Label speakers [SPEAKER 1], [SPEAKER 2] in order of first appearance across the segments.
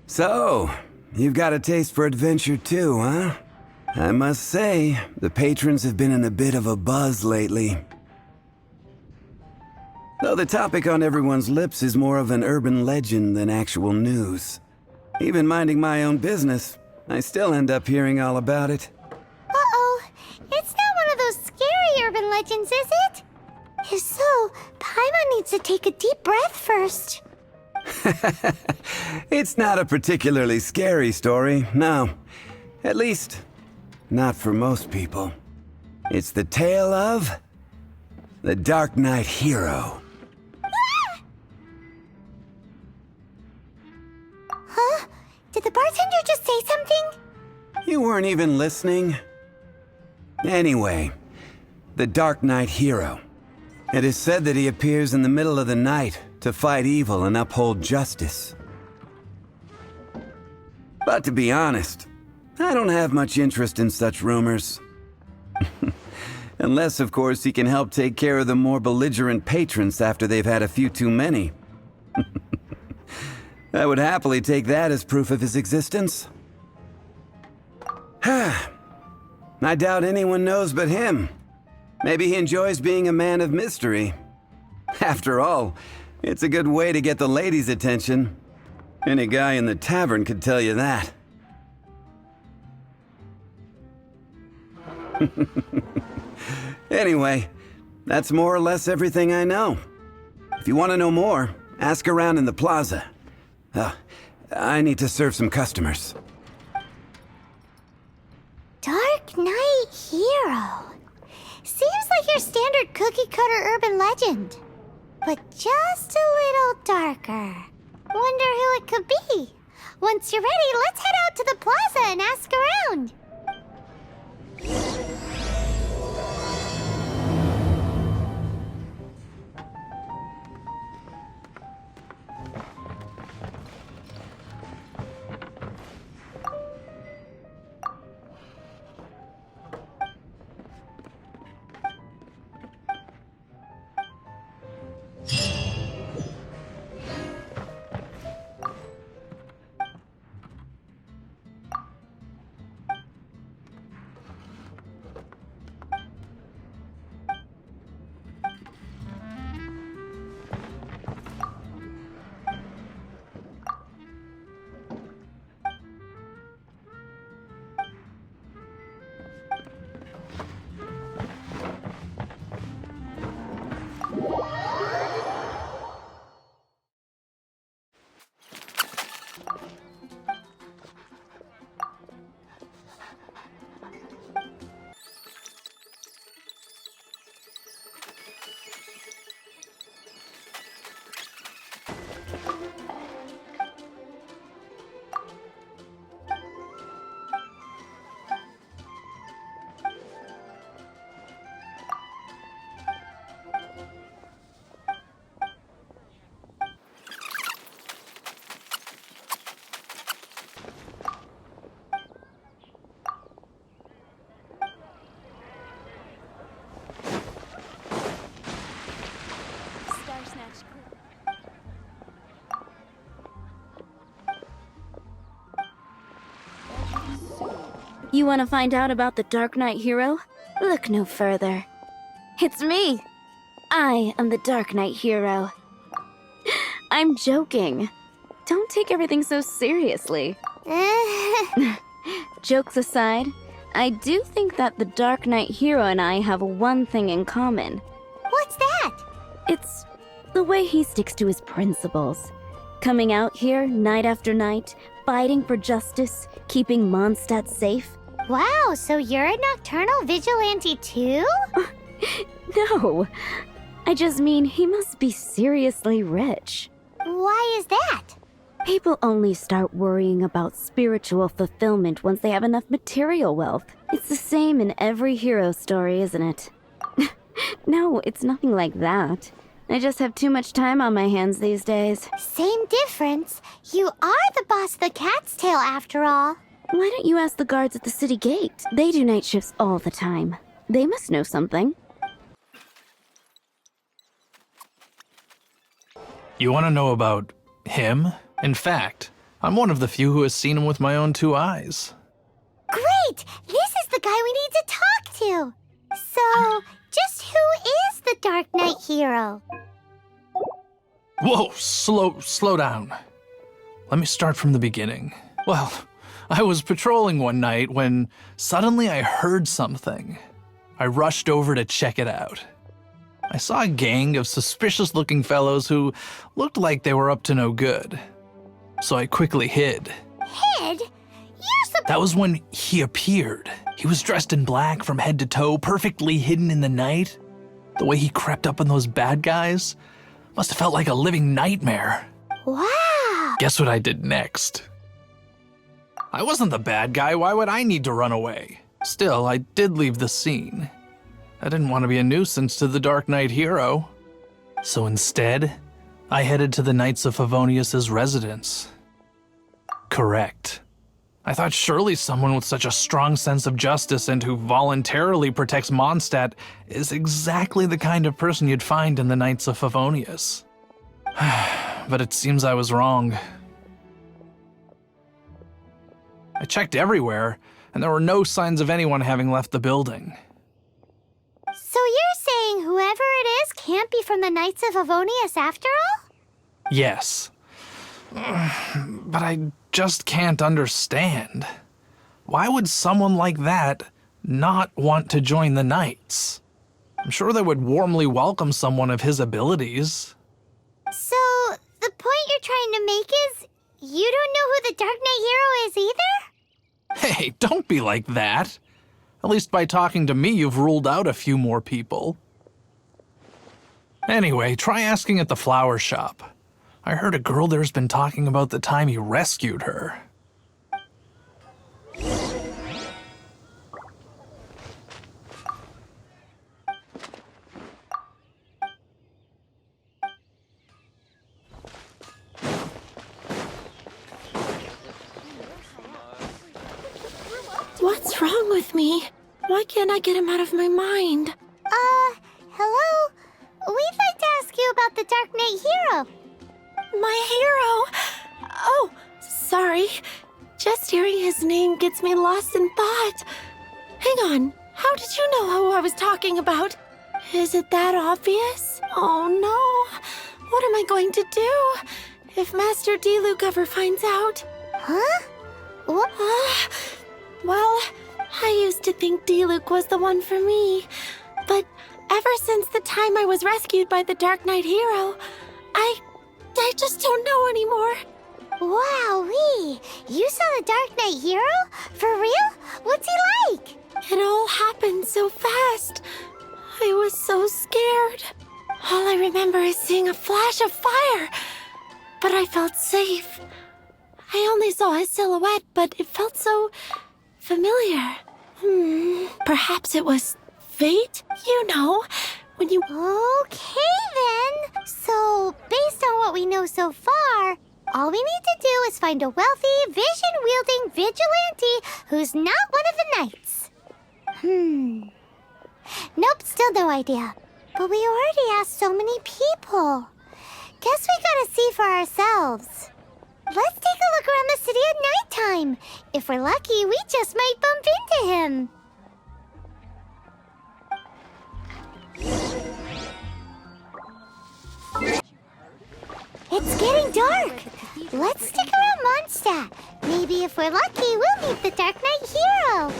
[SPEAKER 1] So, you've got a taste for adventure too, huh? I must say, the patrons have been in a bit of a buzz lately. Though the topic on everyone's lips is more of an urban legend than actual news. Even minding my own business, I still end up hearing all about it.
[SPEAKER 2] Uh-oh. It's not one of those scary urban legends, is it? If so, Paimon needs to take a deep breath first.
[SPEAKER 1] It's not a particularly scary story, no. At least, not for most people. It's the tale of the Darknight hero.
[SPEAKER 2] Huh? Did the bartender just say something?
[SPEAKER 1] You weren't even listening? Anyway, the Darknight hero. It is said that he appears in the middle of the night to fight evil and uphold justice. But to be honest, I don't have much interest in such rumors. Unless, of course, he can help take care of the more belligerent patrons after they've had a few too many. I would happily take that as proof of his existence. I doubt anyone knows but him. Maybe he enjoys being a man of mystery. After all, it's a good way to get the ladies' attention. Any guy in the tavern could tell you that. Anyway, that's more or less everything I know. If you want to know more, ask around in the plaza. I need to serve some customers.
[SPEAKER 2] Darknight hero. Seems like your standard cookie-cutter urban legend. But just a little darker. Wonder who it could be. Once you're ready, let's head out to the plaza and ask around.
[SPEAKER 3] You want to find out about the Darknight hero? Look no further. It's me! I am the Darknight hero. I'm joking. Don't take everything so seriously. Jokes aside, I do think that the Darknight hero and I have one thing in common.
[SPEAKER 2] What's that?
[SPEAKER 3] It's the way he sticks to his principles. Coming out here night after night, fighting for justice, keeping Mondstadt safe.
[SPEAKER 2] Wow, so you're a nocturnal vigilante too?
[SPEAKER 3] No, I just mean he must be seriously rich.
[SPEAKER 2] Why is that?
[SPEAKER 3] People only start worrying about spiritual fulfillment once they have enough material wealth. It's the same in every hero story, isn't it? No, it's nothing like that. I just have too much time on my hands these days.
[SPEAKER 2] Same difference. You are the boss of the Cat's Tail after all.
[SPEAKER 3] Why don't you ask the guards at the city gate? They do night shifts all the time. They must know something.
[SPEAKER 4] You want to know about him? In fact, I'm one of the few who has seen him with my own 2 eyes.
[SPEAKER 2] Great! This is the guy we need to talk to! So, just who is the Dark Knight hero?
[SPEAKER 4] Whoa, slow down. Let me start from the beginning. Well, I was patrolling one night when suddenly I heard something. I rushed over to check it out. I saw a gang of suspicious-looking fellows who looked like they were up to no good. So I quickly hid.
[SPEAKER 2] Hid?
[SPEAKER 4] That was when he appeared. He was dressed in black from head to toe, perfectly hidden in the night. The way he crept up on those bad guys must have felt like a living nightmare.
[SPEAKER 2] Wow!
[SPEAKER 4] Guess what I did next? I wasn't the bad guy. Why would I need to run away? Still, I did leave the scene. I didn't want to be a nuisance to the Dark Knight hero. So instead, I headed to the Knights of Favonius' residence. Correct. I thought surely someone with such a strong sense of justice and who voluntarily protects Mondstadt is exactly the kind of person you'd find in the Knights of Favonius. But it seems I was wrong. I checked everywhere, and there were no signs of anyone having left the building.
[SPEAKER 2] So you're saying whoever it is can't be from the Knights of Favonius after all?
[SPEAKER 4] Yes. But I just can't understand. Why would someone like that not want to join the Knights? I'm sure they would warmly welcome someone of his abilities.
[SPEAKER 2] So, the point you're trying to make is you don't know who the Dark Knight hero is either?
[SPEAKER 4] Hey, don't be like that. At least by talking to me, you've ruled out a few more people. Anyway, try asking at the flower shop. I heard a girl there's been talking about the time he rescued her.
[SPEAKER 5] What's wrong with me? Why can't I get him out of my mind?
[SPEAKER 2] Hello? We'd like to ask you about the Dark Knight hero.
[SPEAKER 5] My hero! Oh, sorry. Just hearing his name gets me lost in thought. Hang on, how did you know who I was talking about? Is it that obvious? Oh no. What am I going to do if Master D-Luke ever finds out?
[SPEAKER 2] Huh? What?
[SPEAKER 5] Well, I used to think D-Luke was the one for me. But ever since the time I was rescued by the Dark Knight hero, I just don't know anymore.
[SPEAKER 2] Wowee! You saw the Dark Knight hero? For real? What's he like?
[SPEAKER 5] It all happened so fast. I was so scared. All I remember is seeing a flash of fire. But I felt safe. I only saw his silhouette, but it felt so familiar. Perhaps it was fate? You know, when you...
[SPEAKER 2] Okay then. So, based on what we know so far, all we need to do is find a wealthy, vision-wielding vigilante who's not one of the knights. Nope, still no idea. But we already asked so many people. Guess we gotta see for ourselves. Let's take a look around the city at nighttime. If we're lucky, we just might bump into him. It's getting dark. Let's stick around Mondstadt. Maybe if we're lucky, we'll meet the Dark Knight hero.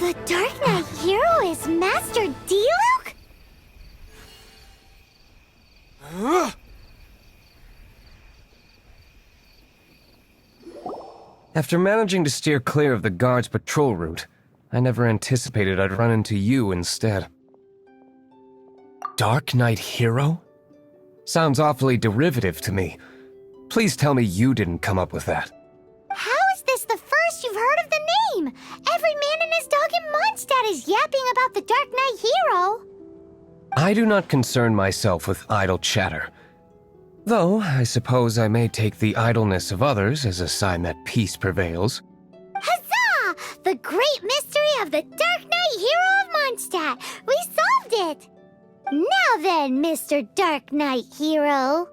[SPEAKER 2] The Dark Knight hero is Master D-Luke?
[SPEAKER 6] After managing to steer clear of the guard's patrol route, I never anticipated I'd run into you instead. Dark Knight hero? Sounds awfully derivative to me. Please tell me you didn't come up with that.
[SPEAKER 2] How is this the first you've heard of the name? Every man and his dog in Mondstadt is yapping about the Dark Knight hero.
[SPEAKER 6] I do not concern myself with idle chatter. Though, I suppose I may take the idleness of others as a sign that peace prevails.
[SPEAKER 2] Huzzah! The great mystery of the Dark Knight hero of Mondstadt. We solved it! Now then, Mr. Dark Knight hero.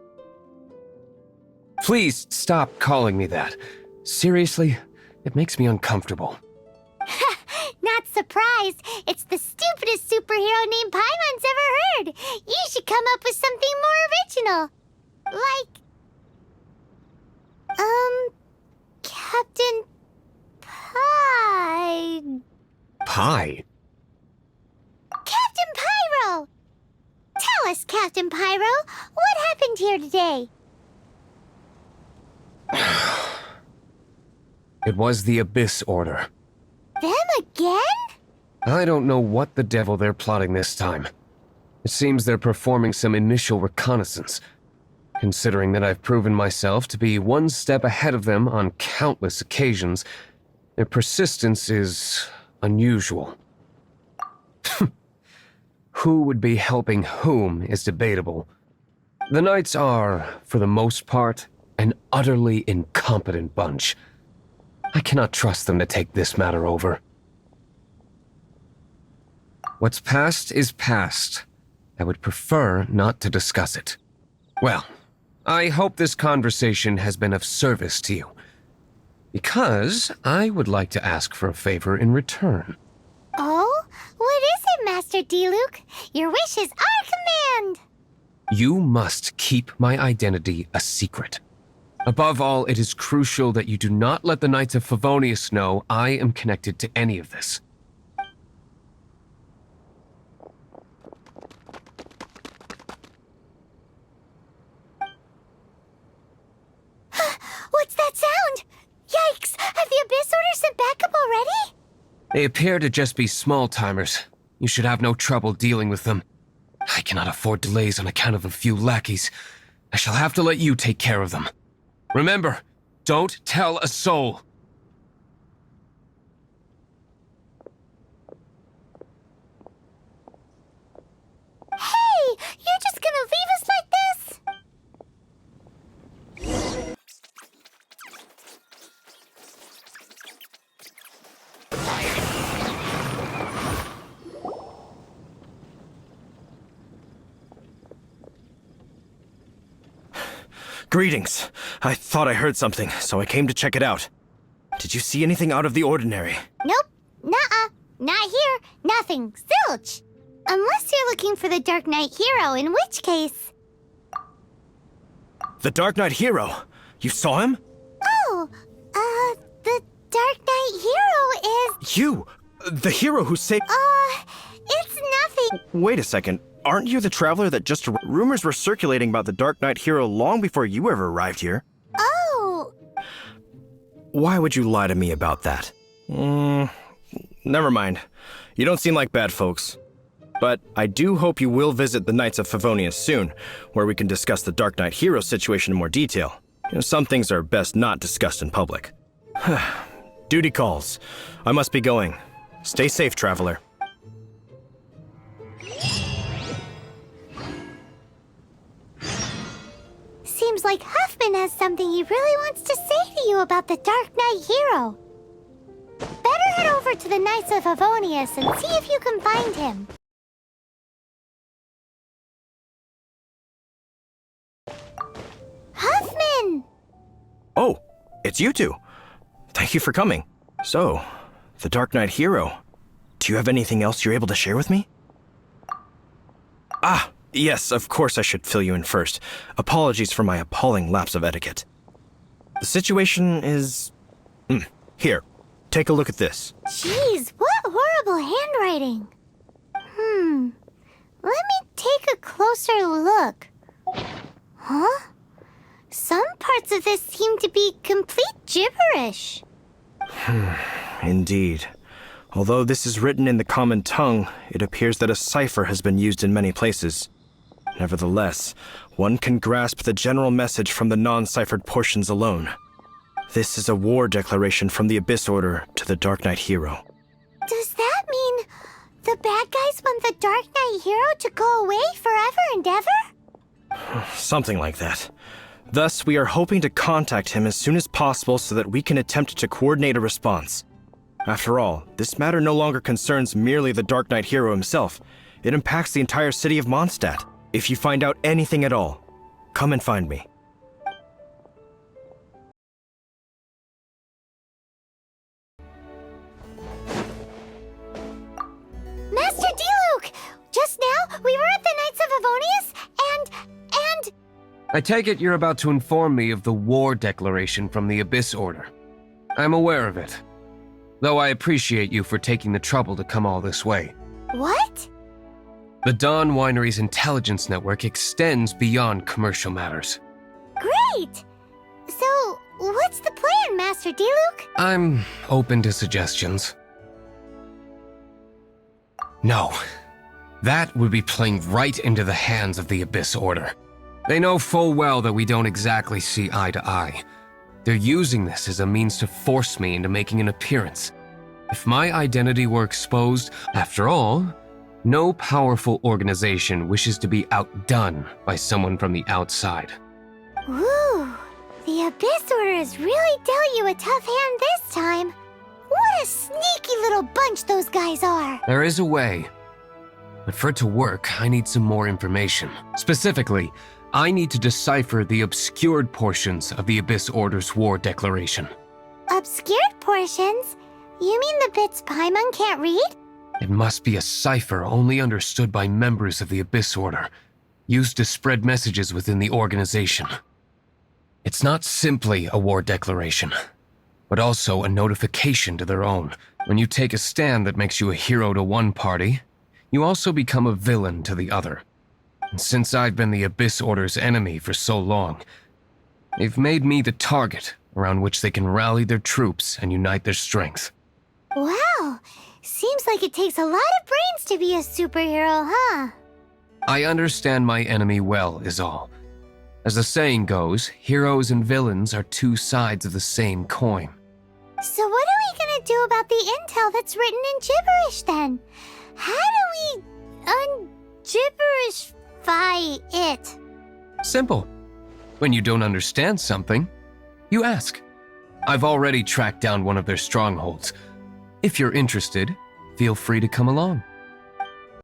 [SPEAKER 6] Please stop calling me that. Seriously, it makes me uncomfortable.
[SPEAKER 2] Not surprised. It's the stupidest superhero name Paimon's ever heard. You should come up with something more original. Like... Captain Pie...
[SPEAKER 6] Pie?
[SPEAKER 2] Captain Pyro! Tell us, Captain Pyro, what happened here today?
[SPEAKER 6] It was the Abyss Order.
[SPEAKER 2] Them again?
[SPEAKER 6] I don't know what the devil they're plotting this time. It seems they're performing some initial reconnaissance. Considering that I've proven myself to be one step ahead of them on countless occasions, their persistence is unusual. Who would be helping whom is debatable. The Knights are, for the most part, an utterly incompetent bunch. I cannot trust them to take this matter over. What's past is past. I would prefer not to discuss it. Well, I hope this conversation has been of service to you. Because I would like to ask for a favor in return.
[SPEAKER 2] Oh? What is it, Master D-Luke? Your wish is our command!
[SPEAKER 6] You must keep my identity a secret. Above all, it is crucial that you do not let the Knights of Favonius know I am connected to any of this.
[SPEAKER 2] What's that sound? Yikes! Have the Abyss Order sent backup already?
[SPEAKER 6] They appear to just be small-timers. You should have no trouble dealing with them. I cannot afford delays on account of a few lackeys. I shall have to let you take care of them. Remember, don't tell a soul.
[SPEAKER 2] Hey! You're just gonna leave us like this?
[SPEAKER 7] Greetings. I thought I heard something, so I came to check it out. Did you see anything out of the ordinary?
[SPEAKER 2] Nope. Nuh-uh. Not here. Nothing. Zilch. Unless you're looking for the Dark Knight hero, in which case...
[SPEAKER 7] The Dark Knight hero? You saw him?
[SPEAKER 2] Oh, the Dark Knight hero is...
[SPEAKER 7] You! The hero who saved...
[SPEAKER 2] It's nothing.
[SPEAKER 7] Wait a second. Aren't you the traveler that just... Rumors were circulating about the Dark Knight hero long before you ever arrived here.
[SPEAKER 2] Oh.
[SPEAKER 7] Why would you lie to me about that? Never mind. You don't seem like bad folks. But I do hope you will visit the Knights of Favonius soon, where we can discuss the Dark Knight hero situation in more detail. Some things are best not discussed in public. Duty calls. I must be going. Stay safe, traveler.
[SPEAKER 2] Seems like Huffman has something he really wants to say to you about the Dark Knight hero. Better head over to the Knights of Favonius and see if you can find him. Huffman!
[SPEAKER 7] Oh, it's you two. Thank you for coming. So, the Dark Knight hero. Do you have anything else you're able to share with me? Ah, yes, of course I should fill you in first. Apologies for my appalling lapse of etiquette. The situation is... Here, take a look at this.
[SPEAKER 2] Jeez, what horrible handwriting. Let me take a closer look. Huh? Some parts of this seem to be complete gibberish.
[SPEAKER 7] Indeed. Although this is written in the common tongue, it appears that a cipher has been used in many places. Nevertheless, one can grasp the general message from the non-ciphered portions alone. This is a war declaration from the Abyss Order to the Darknight hero.
[SPEAKER 2] Does that mean the bad guys want the Dark Knight hero to go away forever and ever?
[SPEAKER 7] Something like that. Thus, we are hoping to contact him as soon as possible so that we can attempt to coordinate a response. After all, this matter no longer concerns merely the Dark Knight hero himself. It impacts the entire city of Mondstadt. If you find out anything at all, come and find me.
[SPEAKER 2] Master Diluc! Just now, we were at the Knights of Avonius, and...
[SPEAKER 6] I take it you're about to inform me of the war declaration from the Abyss Order. I'm aware of it, though I appreciate you for taking the trouble to come all this way.
[SPEAKER 2] What?
[SPEAKER 6] The Dawn Winery's intelligence network extends beyond commercial matters.
[SPEAKER 2] Great! So, what's the plan, Master Diluc?
[SPEAKER 6] I'm open to suggestions. No. That would be playing right into the hands of the Abyss Order. They know full well that we don't exactly see eye to eye. They're using this as a means to force me into making an appearance. If my identity were exposed, after all, no powerful organization wishes to be outdone by someone from the outside.
[SPEAKER 2] Ooh, the Abyss Order has really dealt you a tough hand this time. What a sneaky little bunch those guys are.
[SPEAKER 6] There is a way. But for it to work, I need some more information. Specifically, I need to decipher the obscured portions of the Abyss Order's war declaration.
[SPEAKER 2] Obscured portions? You mean the bits Paimon can't read?
[SPEAKER 6] It must be a cipher only understood by members of the Abyss Order, used to spread messages within the organization. It's not simply a war declaration, but also a notification to their own. When you take a stand that makes you a hero to one party, you also become a villain to the other. And since I've been the Abyss Order's enemy for so long, they've made me the target around which they can rally their troops and unite their strength.
[SPEAKER 2] Wow, seems like it takes a lot of brains to be a superhero, huh?
[SPEAKER 6] I understand my enemy well, is all. As the saying goes, heroes and villains are two sides of the same coin.
[SPEAKER 2] So what are we gonna do about the intel that's written in gibberish then? How do we un-gibberishify it?
[SPEAKER 6] Simple. When you don't understand something, you ask. I've already tracked down one of their strongholds. If you're interested, feel free to come along.